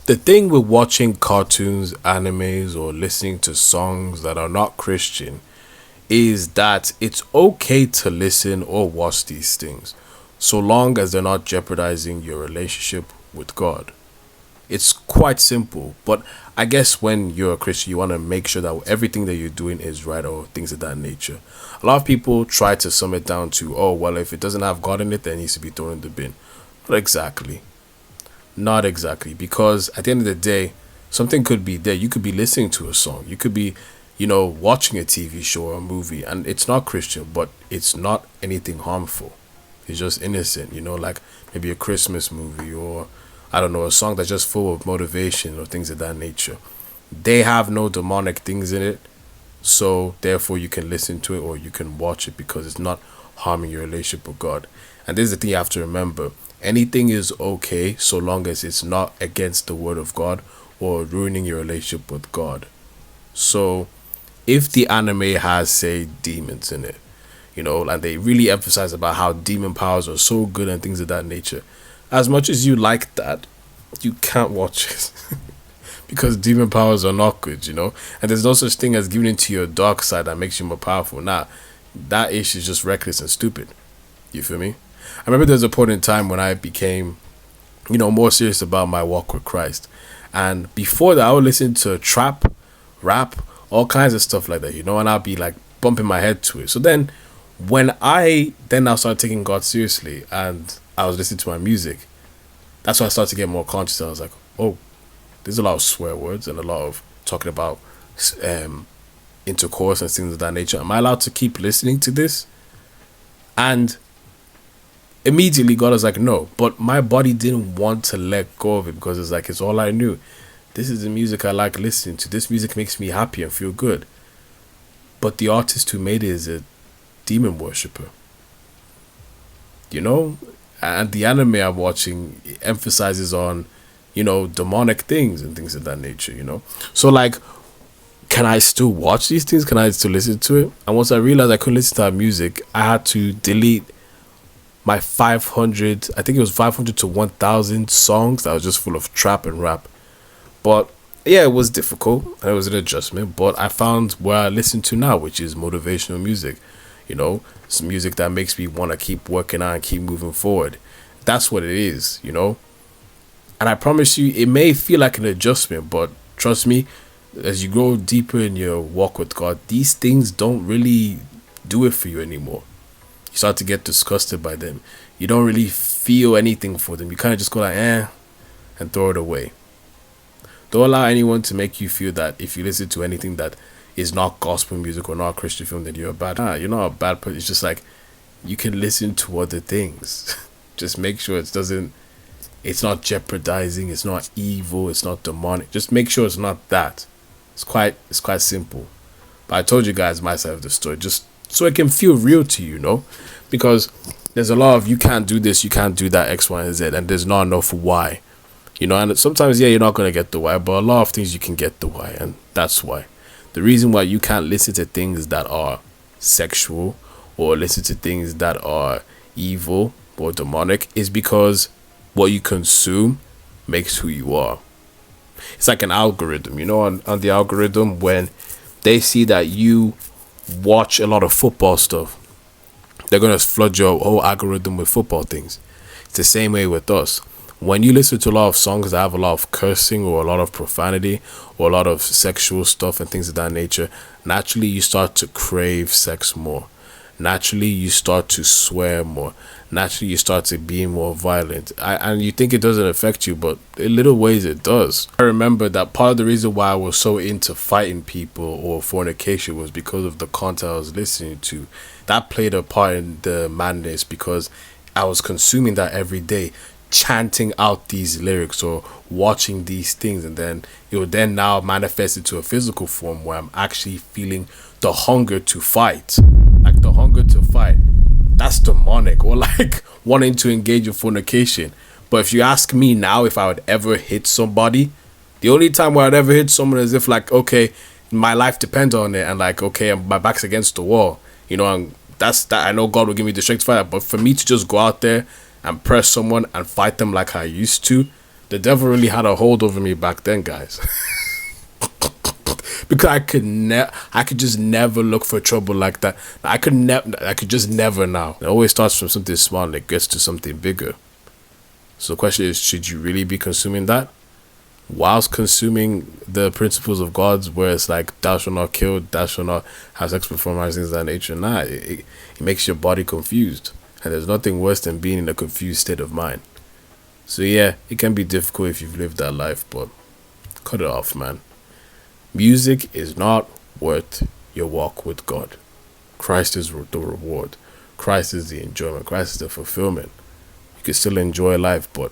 The thing with watching cartoons, animes, or listening to songs that are not Christian is that it's okay to listen or watch these things so long as they're not jeopardizing your relationship with God. It's quite simple, but I guess when you're a Christian, you want to make sure that everything that you're doing is right or things of that nature. A lot of people try to sum it down to, oh, well, if it doesn't have God in it, then it needs to be thrown in the bin. Not exactly. Not exactly. Because at the end of the day, something could be there. You could be listening to a song. You could be, watching a TV show or a movie, and it's not Christian, but it's not anything harmful. It's just innocent, like maybe a Christmas movie or I don't know, a song that's just full of motivation or things of that nature. They have no demonic things in it, so therefore you can listen to it or you can watch it because it's not harming your relationship with God. And this is the thing you have to remember. Anything is okay so long as it's not against the word of God or ruining your relationship with God. So if the anime has, say, demons in it, and they really emphasize about how demon powers are so good and things of that nature, as much as you like that, you can't watch it because demon powers are not good, and there's no such thing as giving into your dark side that makes you more powerful. Nah, that ish is just reckless and stupid. You feel me? I remember there's a point in time when I became, more serious about my walk with Christ, and before that I would listen to trap, rap, all kinds of stuff like that, and I'll be like bumping my head to it. So then when I now started taking God seriously and I was listening to my music, that's when I started to get more conscious. I was like, oh, there's a lot of swear words and a lot of talking about intercourse and things of that nature. Am I allowed to keep listening to this? And immediately God was like, no. But my body didn't want to let go of it because it's like, it's all I knew. This is the music I like listening to. This music makes me happy and feel good. But the artist who made it is a demon worshiper. And the anime I'm watching emphasizes on, demonic things and things of that nature, So, like, can I still watch these things? Can I still listen to it? And once I realized I couldn't listen to that music, I had to delete my 500, I think it was 500 to 1,000 songs that was just full of trap and rap. But, yeah, it was difficult. And it was an adjustment. But I found where I listen to now, which is motivational music. Some music that makes me want to keep working on and keep moving forward. That's what it is, And I promise you, it may feel like an adjustment, but trust me, as you go deeper in your walk with God, these things don't really do it for you anymore. You start to get disgusted by them. You don't really feel anything for them. You kind of just go like, and throw it away. Don't allow anyone to make you feel that if you listen to anything that is not gospel music or not Christian film, then you're a bad. You're not a bad person. It's just like you can listen to other things. Just make sure it's not jeopardizing, it's not evil, it's not demonic. Just make sure it's not that. It's quite simple. But I told you guys my side of the story just so it can feel real to you, because there's a lot of you can't do this, you can't do that, X, Y, and Z, and there's not enough why. And sometimes you're not gonna get the why, but a lot of things you can get the why, and that's why. The reason why you can't listen to things that are sexual or listen to things that are evil or demonic is because what you consume makes who you are. It's like an algorithm, on the algorithm, when they see that you watch a lot of football stuff, they're going to flood your whole algorithm with football things. It's the same way with us. When you listen to a lot of songs that have a lot of cursing or a lot of profanity or a lot of sexual stuff and things of that nature, naturally you start to crave sex more. Naturally you start to swear more. Naturally you start to be more violent. And you think it doesn't affect you, but in little ways it does. I remember that part of the reason why I was so into fighting people or fornication was because of the content I was listening to. That played a part in the madness because I was consuming that every day, chanting out these lyrics or watching these things, and then it would then now manifest into a physical form where I'm actually feeling the hunger to fight. Like the hunger to fight. That's demonic. Or like wanting to engage in fornication. But if you ask me now if I would ever hit somebody, the only time where I'd ever hit someone is if like, okay, my life depends on it, and like, okay, my back's against the wall, and that's that. I know God will give me the strength to fight that, but for me to just go out there and press someone and fight them like I used to, The devil really had a hold over me back then, guys. Because I could just never look for trouble like that. I could just never now. It always starts from something small and it gets to something bigger. So the question is, should you really be consuming that? Whilst consuming the principles of God, where it's like, thou shalt not kill, thou shalt not have sex before marriage, things of that nature. Nah, it makes your body confused. And there's nothing worse than being in a confused state of mind. So yeah, it can be difficult if you've lived that life, but cut it off, man. Music is not worth your walk with God. Christ is the reward. Christ is the enjoyment. Christ is the fulfillment. You can still enjoy life, but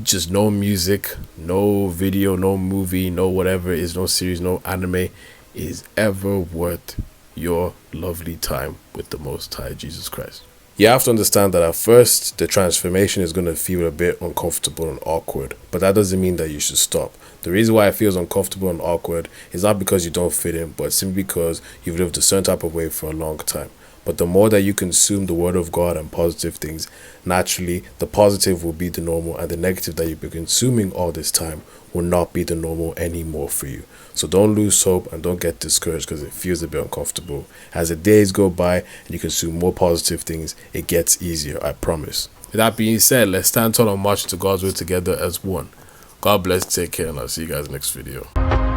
just no music, no video, no movie, no whatever is, no series, no anime is ever worth your lovely time with the Most High Jesus Christ. You have to understand that at first, the transformation is going to feel a bit uncomfortable and awkward, but that doesn't mean that you should stop. The reason why it feels uncomfortable and awkward is not because you don't fit in, but simply because you've lived a certain type of way for a long time. But the more that you consume the word of God and positive things, naturally, the positive will be the normal, and the negative that you've been consuming all this time will not be the normal anymore for you. So don't lose hope and don't get discouraged because it feels a bit uncomfortable. As the days go by and you consume more positive things, it gets easier, I promise. With that being said, let's stand tall and march to God's will together as one. God bless, take care, and I'll see you guys next video.